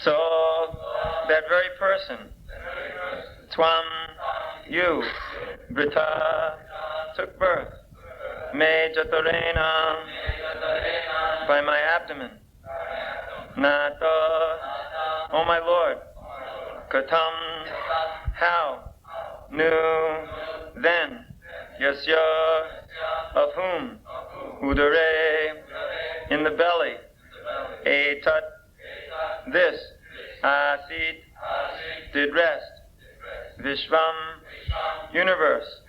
So, that very person, Twam, you, Brita, took birth, Me Jatarena, by my abdomen, Nata, O my Lord, Katam, how, Nu, then, Yasya, of whom, Udare, in the belly, Etat, this, Asit, did rest, Vishvam, universe,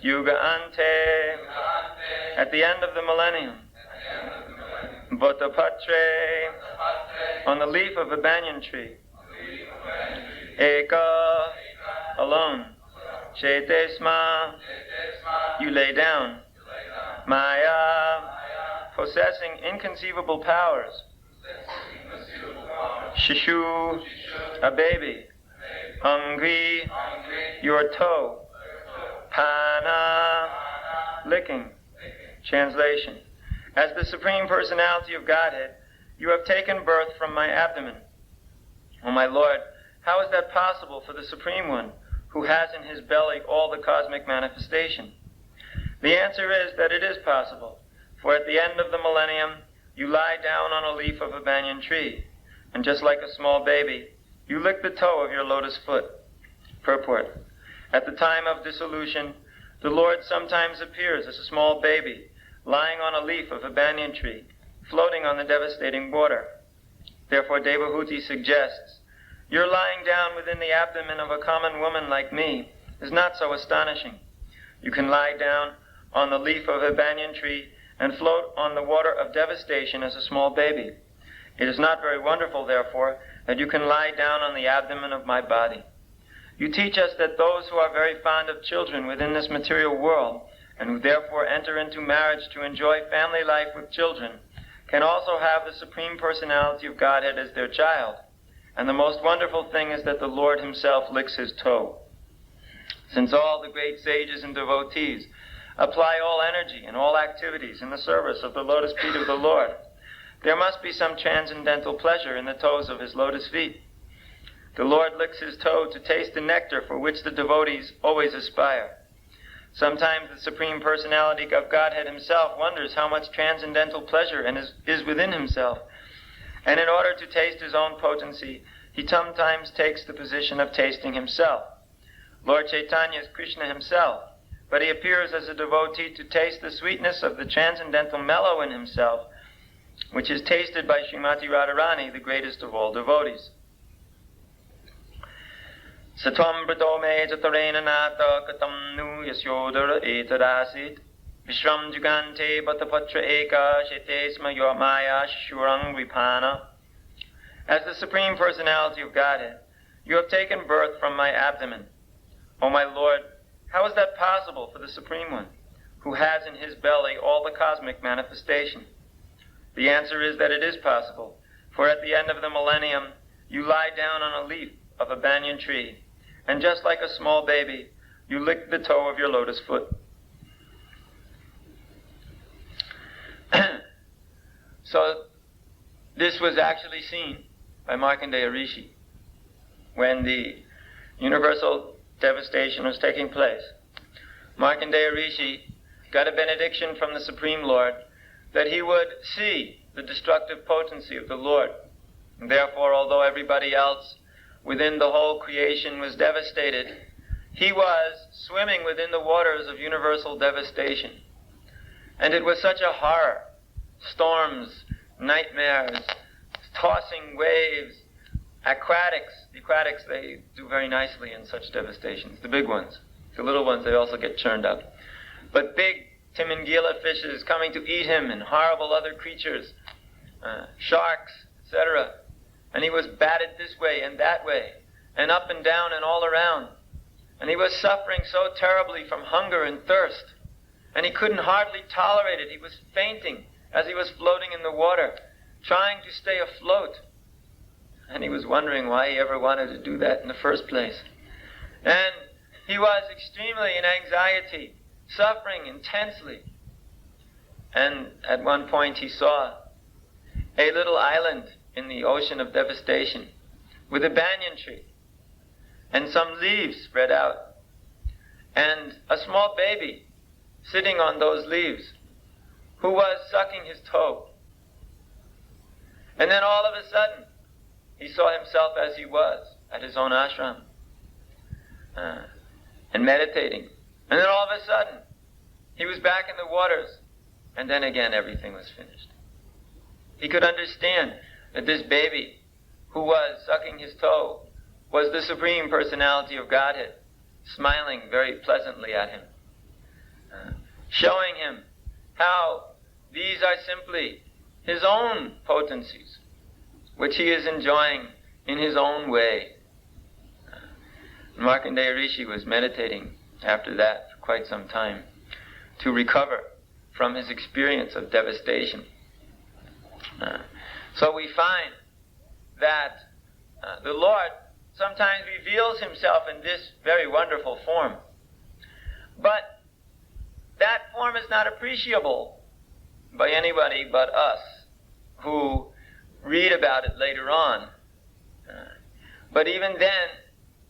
Yuga Ante, at the end of the millennium, Bhattapatre, on the leaf of a banyan tree, Eka, alone, Chetesma, you lay down, Maya, possessing inconceivable powers, Shishu, a baby, Angri, your toe, Pana, licking. Translation: as the Supreme Personality of Godhead, you have taken birth from my abdomen. O my Lord, how is that possible for the Supreme One, who has in his belly all the cosmic manifestation? The answer is that it is possible, for at the end of the millennium, you lie down on a leaf of a banyan tree, and just like a small baby, you lick the toe of your lotus foot. Purport: at the time of dissolution, the Lord sometimes appears as a small baby, lying on a leaf of a banyan tree, floating on the devastating water. Therefore Devahuti suggests, your lying down within the abdomen of a common woman like me is not so astonishing. You can lie down on the leaf of a banyan tree and float on the water of devastation as a small baby. It is not very wonderful, therefore, that you can lie down on the abdomen of my body. You teach us that those who are very fond of children within this material world, and who therefore enter into marriage to enjoy family life with children, can also have the Supreme Personality of Godhead as their child. And the most wonderful thing is that the Lord himself licks his toe. Since all the great sages and devotees apply all energy and all activities in the service of the lotus feet of the Lord, there must be some transcendental pleasure in the toes of his lotus feet. The Lord licks his toe to taste the nectar for which the devotees always aspire. Sometimes the Supreme Personality of Godhead himself wonders how much transcendental pleasure is within himself, and in order to taste his own potency, he sometimes takes the position of tasting himself. Lord Chaitanya is Krishna himself, but he appears as a devotee to taste the sweetness of the transcendental mellow in himself, which is tasted by Srimati Radharani, the greatest of all devotees. Satvam brito me jatarena nata katam nu yasyodara etadasit Vishram jugante bhattapatra eka shetesma yomaya shurang vipana. As the Supreme Personality of Godhead, you have taken birth from my abdomen. O my Lord, how is that possible for the Supreme One, who has in his belly all the cosmic manifestation? The answer is that it is possible, for at the end of the millennium, you lie down on a leaf of a banyan tree, and just like a small baby, you lick the toe of your lotus foot. So, this was actually seen by Markandeya Rishi when the universal devastation was taking place. Markandeya Rishi got a benediction from the Supreme Lord that he would see the destructive potency of the Lord. And therefore, although everybody else within the whole creation was devastated, he was swimming within the waters of universal devastation. And it was such a horror. Storms, nightmares, tossing waves, aquatics. The aquatics, they do very nicely in such devastations. The big ones. The little ones, they also get churned up. But big Timingila fishes coming to eat him, and horrible other creatures, sharks, etc. And he was batted this way and that way, and up and down and all around. And he was suffering so terribly from hunger and thirst. And he couldn't hardly tolerate it. He was fainting as he was floating in the water, trying to stay afloat. And he was wondering why he ever wanted to do that in the first place. And he was extremely in anxiety, suffering intensely. And at one point he saw a little island in the ocean of devastation with a banyan tree and some leaves spread out and a small baby sitting on those leaves who was sucking his toe. And then all of a sudden he saw himself as he was at his own ashram and meditating. And then all of a sudden he was back in the waters, and then again everything was finished. He could understand that this baby who was sucking his toe was the Supreme Personality of Godhead, smiling very pleasantly at him, showing him how these are simply his own potencies, which he is enjoying in his own way. Markandeya Rishi was meditating after that for quite some time to recover from his experience of devastation. So we find that the Lord sometimes reveals himself in this very wonderful form. But that form is not appreciable by anybody but us who read about it later on. But even then,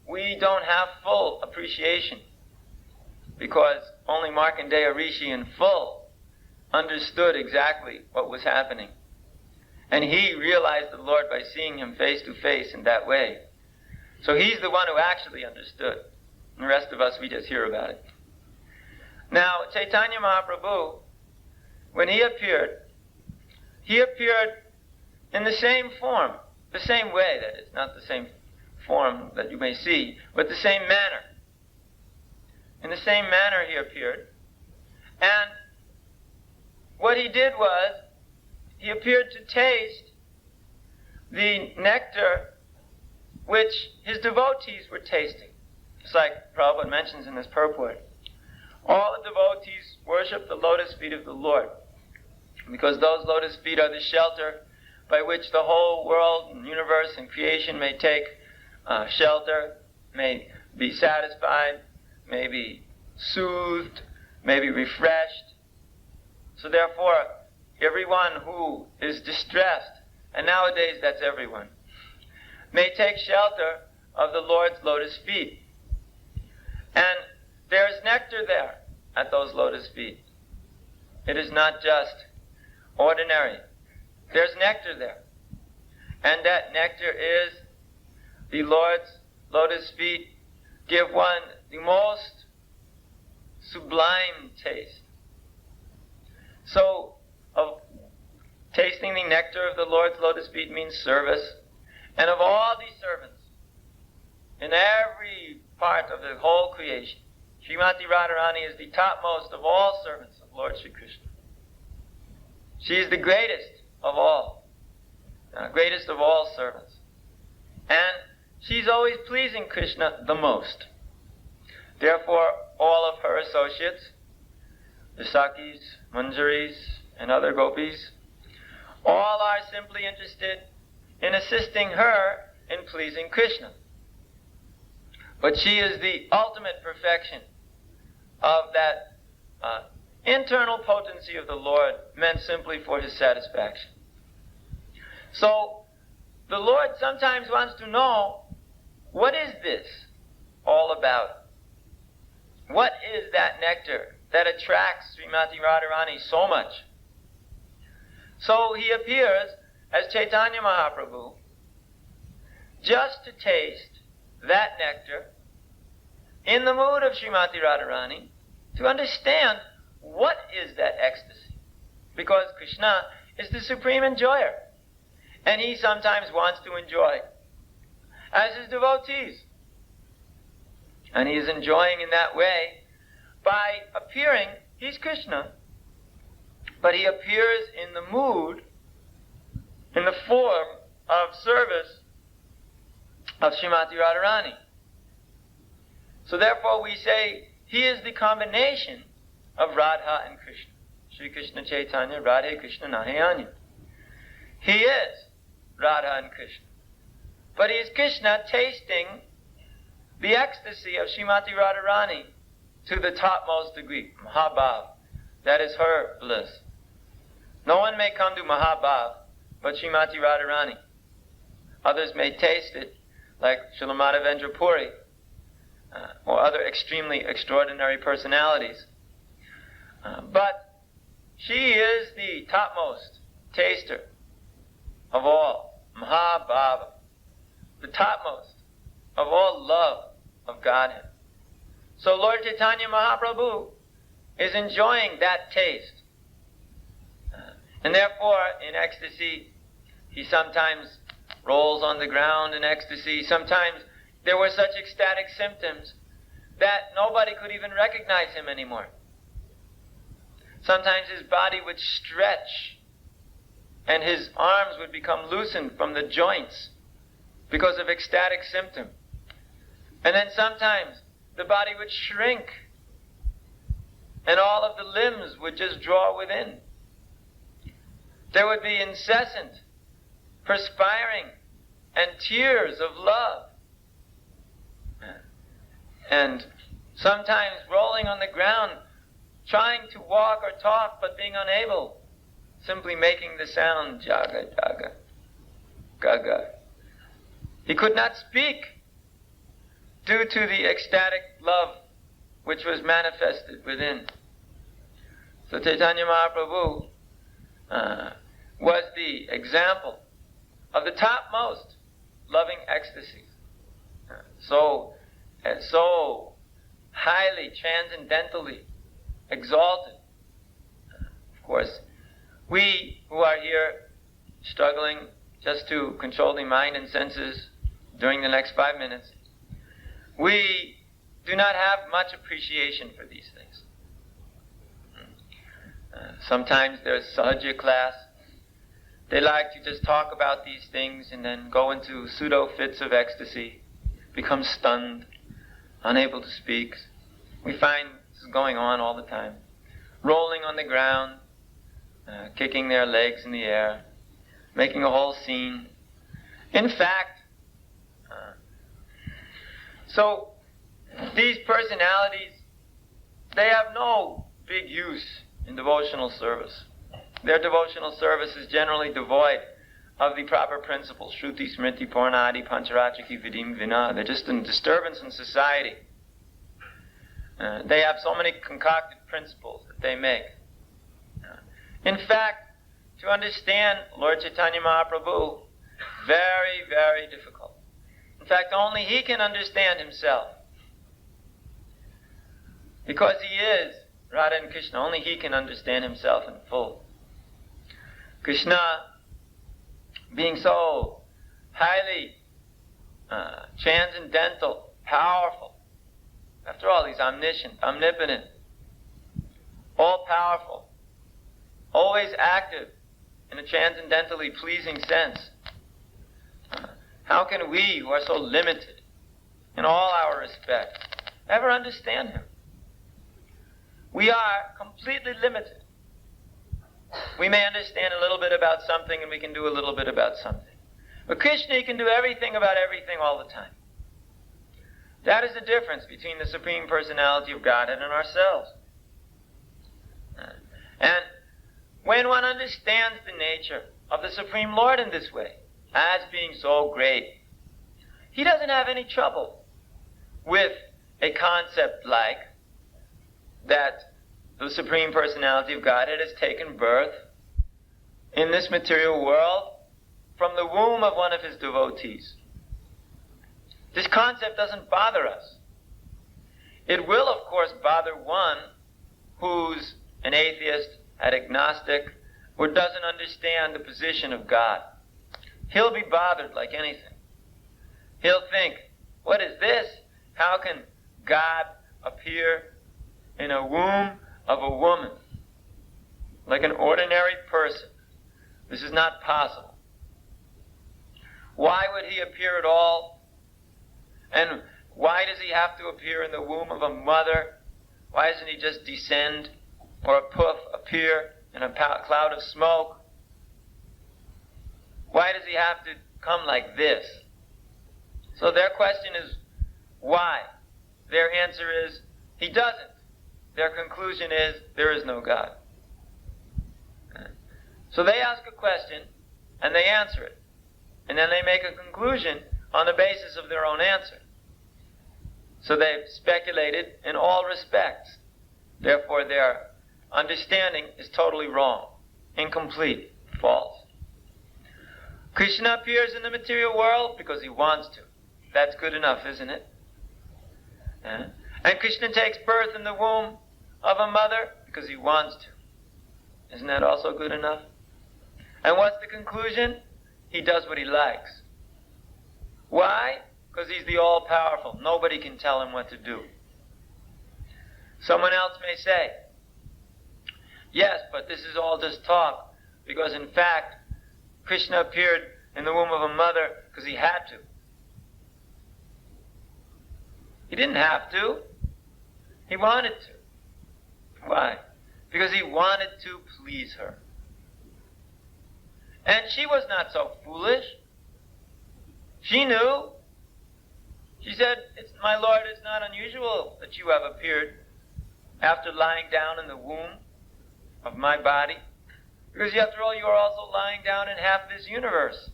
we don't have full appreciation, because only Markandeya Rishi in full understood exactly what was happening. And he realized the Lord by seeing him face to face in that way. So he's the one who actually understood. And the rest of us, we just hear about it. Now, Chaitanya Mahaprabhu, when he appeared in the same form, the same way, that is, not the same form that you may see, but the same manner. In the same manner he appeared. And what he did was, he appeared to taste the nectar which his devotees were tasting. Just like Prabhupada mentions in this purport. All the devotees worship the lotus feet of the Lord, because those lotus feet are the shelter by which the whole world and universe and creation may take shelter, may be satisfied, may be soothed, may be refreshed. So therefore, everyone who is distressed, and nowadays that's everyone, may take shelter of the Lord's lotus feet. And there is nectar there at those lotus feet. It is not just ordinary. There's nectar there. And that nectar is the Lord's lotus feet give one the most sublime taste. So, of tasting the nectar of the Lord's lotus feet means service. And of all these servants, in every part of the whole creation, Srimati Radharani is the topmost of all servants of Lord Sri Krishna. She is the greatest of all servants. And she's always pleasing Krishna the most. Therefore, all of her associates, the Sakis, Manjaris, and other gopis, all are simply interested in assisting her in pleasing Krishna. But she is the ultimate perfection of that internal potency of the Lord, meant simply for his satisfaction. So, the Lord sometimes wants to know, what is this all about? What is that nectar that attracts Srimati Radharani so much? So he appears as Chaitanya Mahaprabhu just to taste that nectar in the mood of Srimati Radharani, to understand what is that ecstasy. Because Krishna is the supreme enjoyer, and he sometimes wants to enjoy as his devotees. And he is enjoying in that way by appearing, he's Krishna, but he appears in the mood, in the form of service of Srimati Radharani. So therefore we say he is the combination of Radha and Krishna. Sri Krishna Chaitanya, Radhe Krishna Nahayanya. He is Radha and Krishna. But he is Krishna tasting the ecstasy of Srimati Radharani to the topmost degree, Mahabhav. That is her bliss. No one may come to Mahabhav but Srimati Radharani. Others may taste it, like Srila Madhavendra Puri, or other extremely extraordinary personalities. But she is the topmost taster of all, Mahabhava, the topmost of all love of Godhead. So Lord Chaitanya Mahaprabhu is enjoying that taste. And therefore, in ecstasy, he sometimes rolls on the ground in ecstasy. Sometimes there were such ecstatic symptoms that nobody could even recognize him anymore. Sometimes his body would stretch and his arms would become loosened from the joints because of ecstatic symptom. And then sometimes the body would shrink and all of the limbs would just draw within. There would be incessant perspiring and tears of love. And sometimes rolling on the ground, trying to walk or talk but being unable, simply making the sound jaga, jaga, gaga. He could not speak due to the ecstatic love which was manifested within. So Chaitanya Mahaprabhu was the example of the topmost loving ecstasy. So highly, transcendentally exalted. Of course, we who are here struggling just to control the mind and senses during the next 5 minutes, we do not have much appreciation for these things. Sometimes there's Sahaja class. They like to just talk about these things and then go into pseudo fits of ecstasy, become stunned, unable to speak. We find this is going on all the time. Rolling on the ground, kicking their legs in the air, making a whole scene. In fact, so these personalities, they have no big use in devotional service. Their devotional service is generally devoid of the proper principles. Shruti, Smriti, Purnadi, Pancharachaki, Vidim, Vina. They're just a disturbance in society. They have so many concocted principles that they make. In fact, to understand Lord Chaitanya Mahaprabhu, very, very difficult. In fact, only he can understand himself. Because he is Radha and Krishna, only he can understand himself in full. Krishna, being so highly transcendental, powerful, after all, he's omniscient, omnipotent, all-powerful, always active in a transcendentally pleasing sense. How can we, who are so limited in all our respects, ever understand him? We are completely limited. We may understand a little bit about something and we can do a little bit about something. But Krishna, he can do everything about everything all the time. That is the difference between the Supreme Personality of Godhead and ourselves. And when one understands the nature of the Supreme Lord in this way, as being so great, he doesn't have any trouble with a concept like that the Supreme Personality of Godhead has taken birth in this material world from the womb of one of his devotees. This concept doesn't bother us. It will, of course, bother one who's an atheist, an agnostic, or doesn't understand the position of God. He'll be bothered like anything. He'll think, what is this? How can God appear in a womb of a woman like an ordinary person? This is not possible. Why would he appear at all? And why does he have to appear in the womb of a mother? Why doesn't he just descend or a poof appear in a cloud of smoke? Why does he have to come like this? So their question is, why? Their answer is, he doesn't. Their conclusion is, there is no God. So they ask a question, and they answer it. And then they make a conclusion on the basis of their own answer. So they've speculated in all respects. Therefore, their understanding is totally wrong, incomplete, false. Krishna appears in the material world because he wants to. That's good enough, isn't it? And Krishna takes birth in the womb of a mother because he wants to. Isn't that also good enough? And what's the conclusion? He does what he likes. Why? Because he's the all-powerful. Nobody can tell him what to do. Someone else may say, yes, but this is all just talk, because in fact, Krishna appeared in the womb of a mother because he had to. He didn't have to. He wanted to. Why? Because he wanted to please her. And she was not so foolish. She knew. She said, my Lord, it's not unusual that you have appeared after lying down in the womb of my body. Because after all, you are also lying down in half this universe.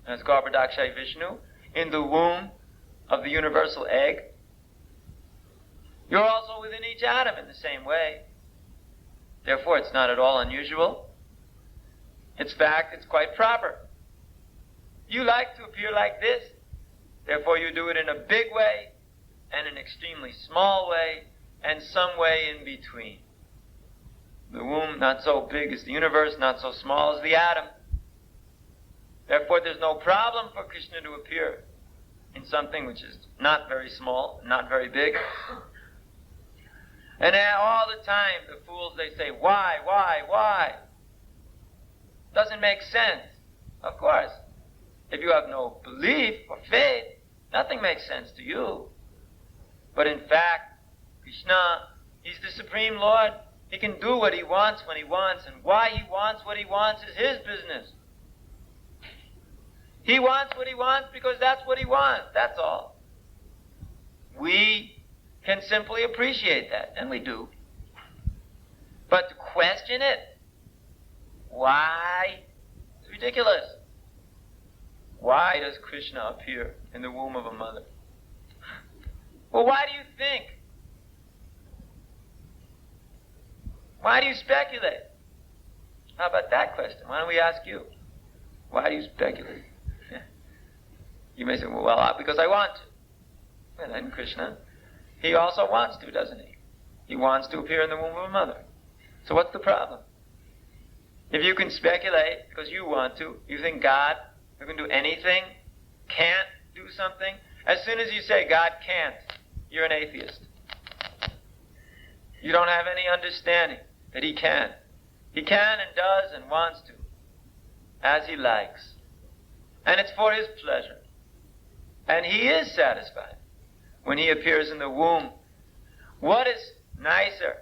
As Garbhodakshai Vishnu, in the womb of the universal egg. You're also within each atom in the same way. Therefore, it's not at all unusual. In fact, it's quite proper. You like to appear like this. Therefore, you do it in a big way, and an extremely small way, and some way in between. The womb, not so big as the universe, not so small as the atom. Therefore, there's no problem for Krishna to appear in something which is not very small, not very big. And all the time, the fools, they say, why? Doesn't make sense. Of course. If you have no belief or faith, nothing makes sense to you. But in fact, Krishna, he's the Supreme Lord. He can do what he wants when he wants, and why he wants what he wants is his business. He wants what he wants because that's what he wants, that's all. We can simply appreciate that, and we do. But to question it, why? It's ridiculous. Why does Krishna appear in the womb of a mother? Well, why do you think? Why do you speculate? How about that question? Why don't we ask you? Why do you speculate? You may say, well, because I want to. And then Krishna, he also wants to, doesn't he? He wants to appear in the womb of a mother. So what's the problem? If you can speculate because you want to, you think God, who can do anything, can't do something, as soon as you say God can't, you're an atheist. You don't have any understanding that he can. He can and does and wants to, as he likes. And it's for his pleasure. And he is satisfied when he appears in the womb. What is nicer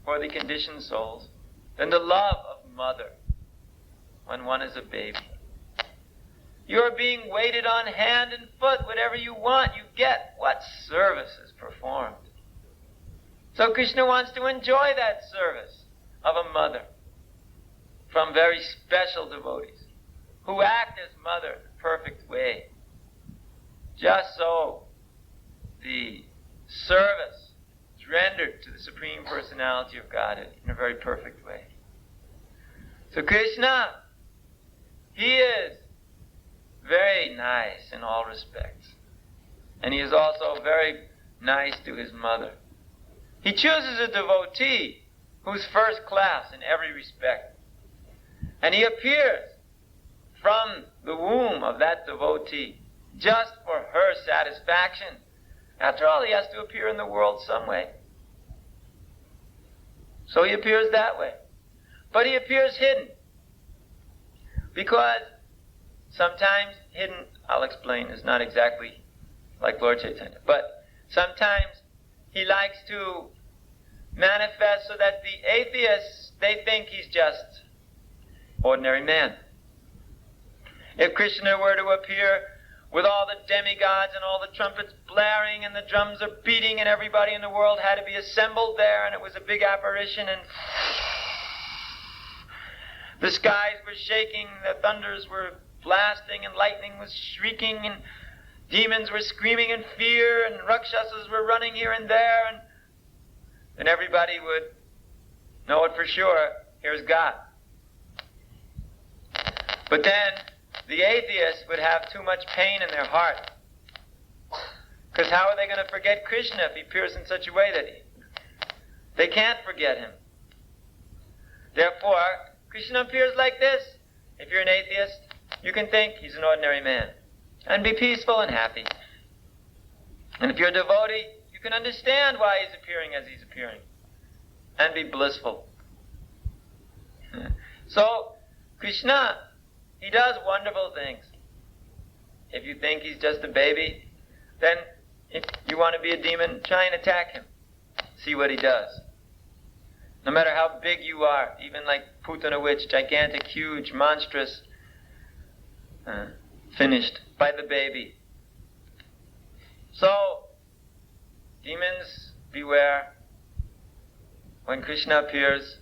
for the conditioned souls than the love of mother when one is a baby? You're being waited on hand and foot. Whatever you want, you get. What service is performed? So Krishna wants to enjoy that service of a mother from very special devotees who act as mother in a perfect way. Just so the service is rendered to the Supreme Personality of Godhead in a very perfect way. So Krishna, he is very nice in all respects. And he is also very nice to his mother. He chooses a devotee who's first class in every respect. And he appears from the womb of that devotee just for her satisfaction. After all, he has to appear in the world some way. So he appears that way. But he appears hidden. Because sometimes hidden, I'll explain, is not exactly like Lord Chaitanya. But sometimes he likes to manifest so that the atheists, they think he's just ordinary man. If Krishna were to appear with all the demigods and all the trumpets blaring and the drums are beating and everybody in the world had to be assembled there and it was a big apparition and the skies were shaking, the thunders were blasting and lightning was shrieking and demons were screaming in fear and rakshasas were running here and there, and then everybody would know it for sure, here's God. But then the atheists would have too much pain in their heart. Because how are they going to forget Krishna if he appears in such a way that they can't forget him? Therefore, Krishna appears like this. If you're an atheist, you can think he's an ordinary man and be peaceful and happy. And if you're a devotee, you can understand why he's appearing as he's appearing and be blissful. So, Krishna, he does wonderful things. If you think he's just a baby, then if you want to be a demon, try and attack him. See what he does. No matter how big you are, even like Putana witch, gigantic, huge, monstrous, finished by the baby. So, demons, beware. When Krishna appears,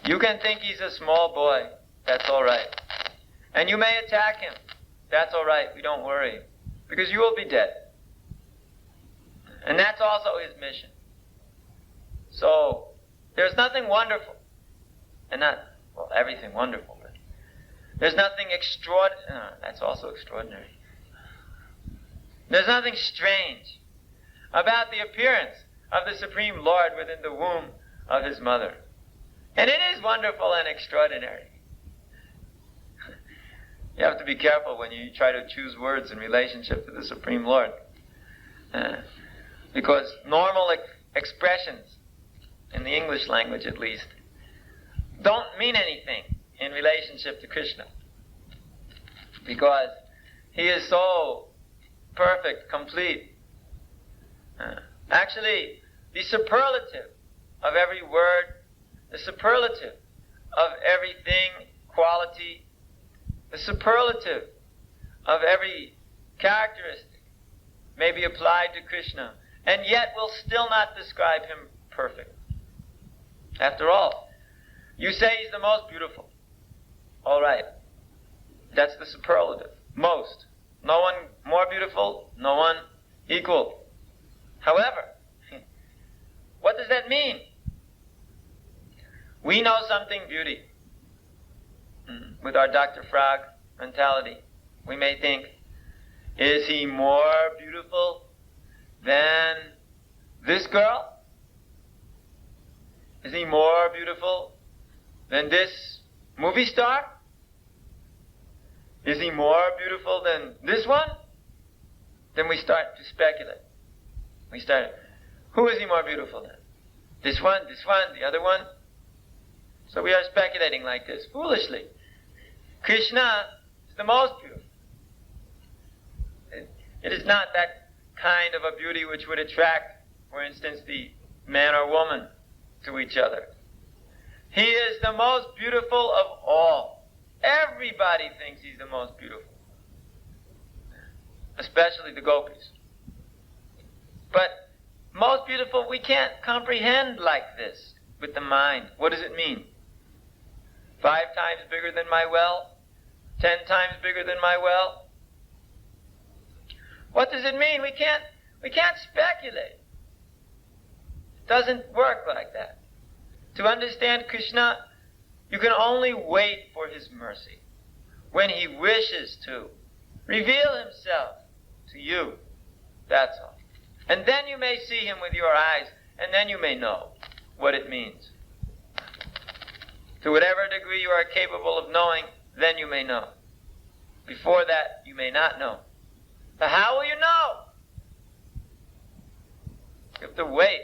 you can think he's a small boy. That's all right. And you may attack him. That's all right. We don't worry. Because you will be dead. And that's also his mission. So, there's nothing wonderful. And not, well, everything wonderful. But there's nothing extraordinary. That's also extraordinary. There's nothing strange about the appearance of the Supreme Lord within the womb of his mother. And it is wonderful and extraordinary. You have to be careful when you try to choose words in relationship to the Supreme Lord. Because normal expressions, in the English language at least, don't mean anything in relationship to Krishna. Because he is so perfect, complete. Actually, the superlative of every word, the superlative of everything, quality, the superlative of every characteristic may be applied to Krishna, and yet will still not describe him perfect. After all, you say he's the most beautiful. All right. That's the superlative. Most. No one more beautiful, no one equal. However, what does that mean? We know something beauty. With our Dr. Frog mentality, we may think, is he more beautiful than this girl? Is he more beautiful than this movie star? Is he more beautiful than this one? Then we start to speculate. We start, who is he more beautiful than? This one, the other one? So we are speculating like this, foolishly. Krishna is the most beautiful. It is not that kind of a beauty which would attract, for instance, the man or woman to each other. He is the most beautiful of all. Everybody thinks he's the most beautiful. Especially the gopis. But most beautiful, we can't comprehend like this with the mind. What does it mean? 5 times bigger than my well? 10 times bigger than my well? What does it mean? We can't speculate. It doesn't work like that. To understand Krishna, you can only wait for his mercy. When he wishes to reveal himself to you. That's all. And then you may see him with your eyes, and then you may know what it means. To whatever degree you are capable of knowing, then you may know. Before that, you may not know. But how will you know? You have to wait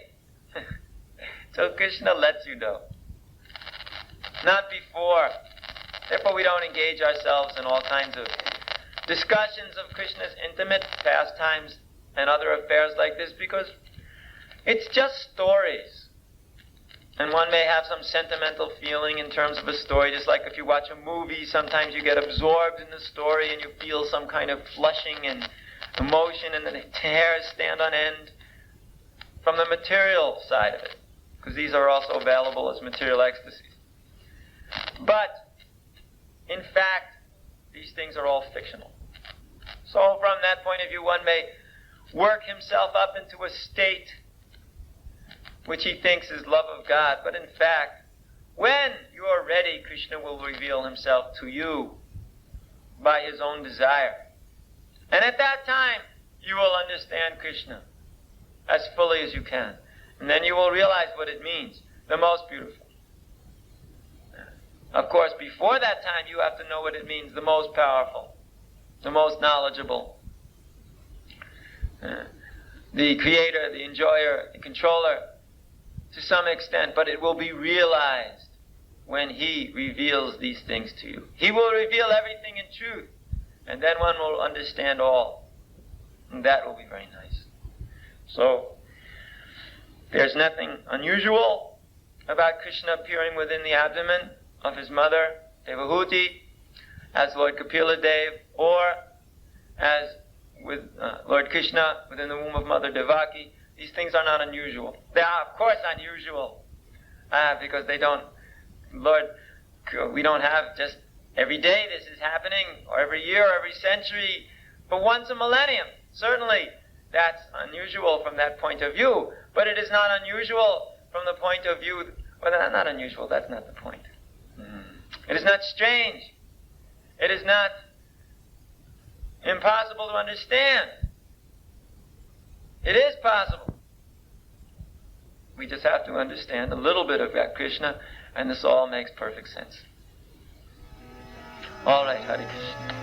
till Krishna lets you know. Not before. Therefore, we don't engage ourselves in all kinds of discussions of Krishna's intimate pastimes and other affairs like this, because it's just stories. And one may have some sentimental feeling in terms of a story, just like if you watch a movie, sometimes you get absorbed in the story and you feel some kind of flushing and emotion and the hairs stand on end from the material side of it, because these are also available as material ecstasies. But, in fact, these things are all fictional. So from that point of view, one may work himself up into a state which he thinks is love of God, but in fact, when you are ready, Krishna will reveal himself to you by his own desire. And at that time, you will understand Krishna as fully as you can. And then you will realize what it means, the most beautiful. Of course, before that time, you have to know what it means, the most powerful, the most knowledgeable, the creator, the enjoyer, the controller, to some extent, but it will be realized when he reveals these things to you. He will reveal everything in truth, and then one will understand all. And that will be very nice. So, there's nothing unusual about Krishna appearing within the abdomen of his mother, Devahuti, as Lord Kapila Dev, or as with Lord Krishna within the womb of Mother Devaki. These things are not unusual. They are, of course, unusual, because they don't, we don't have just every day this is happening, or every year, or every century, but once a millennium. Certainly, that's unusual from that point of view, but it is not unusual from the point of view, well, not unusual, that's not the point. It is not strange. It is not impossible to understand. It is possible. We just have to understand a little bit of that Krishna, and this all makes perfect sense. All right, Hare Krishna.